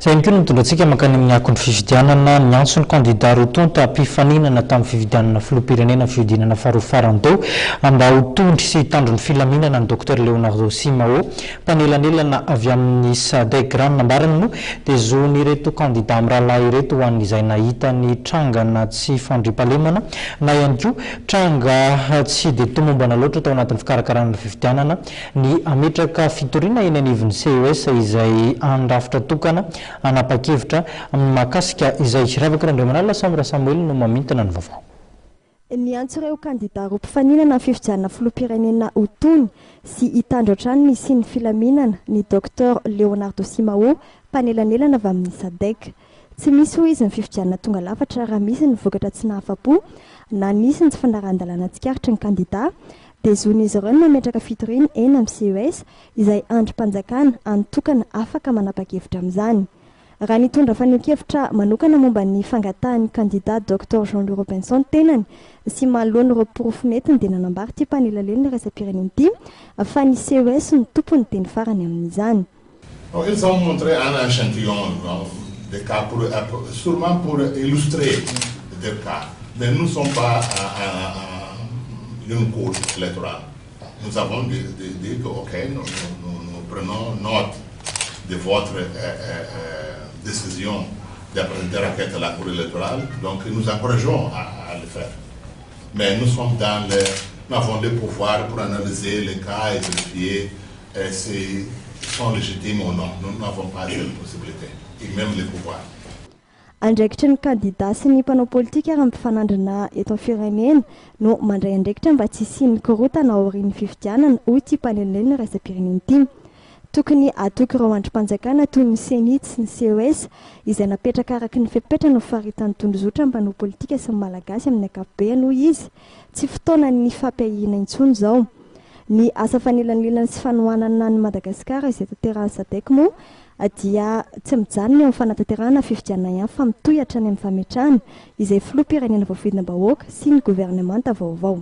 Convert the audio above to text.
Zay ihany koa no mitondrantsika mankany amin'ny akondro fifidianana ny antsony candidat rotonta mpifaninana tamin'ny fifidianana filoham-pirenena fiodinana faharoa farany tao mba ho tondry sy hitandro ny filaminana ny Dr Leonardo Simao mpanelanelana avy amin'ny SADC Grand nambarany moa dia zon'ireto candidat amin'ny rahalahy ireto ho an'izay nahita ny trangana tsy fandriampahalemana na ihany koa tranga tsy dia tomombana loatra tao anatin'ny fikarakarana fifidianana ny ametraka fitoriana eny anivon'ny CES izay andrafitra tokana anapa-kevitra mahakasika izay ravaka Andreo Manala Samira Samuel no mamintana ny vaovao. Ny antso ireo candidat roa mpifaninana fifidianana filoham-pirenena ho tony sy hitandro hatrany ny sy ny filaminana ny Dr Leonardo Simao mpanelanelana avy amin'ny SADC. Tsy misy ho izy ny fifidianana tonga lafatra raha misy ny vokatra tsy nahafa-po na nisy ny tsy fandaran-dalàna tsikaritra ny candidat dia zon'izy ireo no mametraka fitoriana eny amin'ny CES izay androm-panjakana antokana afaka manapa-kevitra amin'izany. Raha nitondra faneho-kevitra manokana momba ny fangatahan'ny candidat Dr Jean-Louis Robinson tenany sy mahalony ireo porofo-netiny dia nanambary ity mpanelanelana raisam-pirenena ity fa ny CES ny tompony teny farany amin'izany. Ils ont montré un échantillon de cas sûrement pour illustrer des cas, mais nous ne sommes pas une cour électorale. Nous avons dit que ok, nous prenons note de votre décision de présenter la requête à la Cour électorale, donc nous encourageons à le faire. Mais nous sommes nous avons le pouvoir pour analyser les cas et vérifier s'ils sont légitimes ou non. Nous n'avons pas cette possibilité, et même le pouvoir. Andraikitra ny candidat sy ny mpanao politika ary mpifanandrina eto firenena no mandray andraikitra mba tsy hisian'ny korotana ao aorian'ny fifidianana hoy ity mpanelanelana raisam-pirenena ity. Tokony atoky ireo androm-panjakana toy ny senit sy ny CES izay napetraka araky ny fepetrana ho faritan'ny tondrozotra mpanao politika sy ny malagasy amin'ny ankapobeny hoy izy tsy fotoana ny fampiahiana intsony izao. Ny asa fanelanelana sy fanohanana ny Madagasikara izay tanterahany SADC moa dia tsy mijanona eo amin'ny fanatanterahana fifidianana ihany fa mitohy hatrany amin'ny fametrahana izay filoham-pirenena voahodina bahoaka sy ny gouvernemanta vaovao.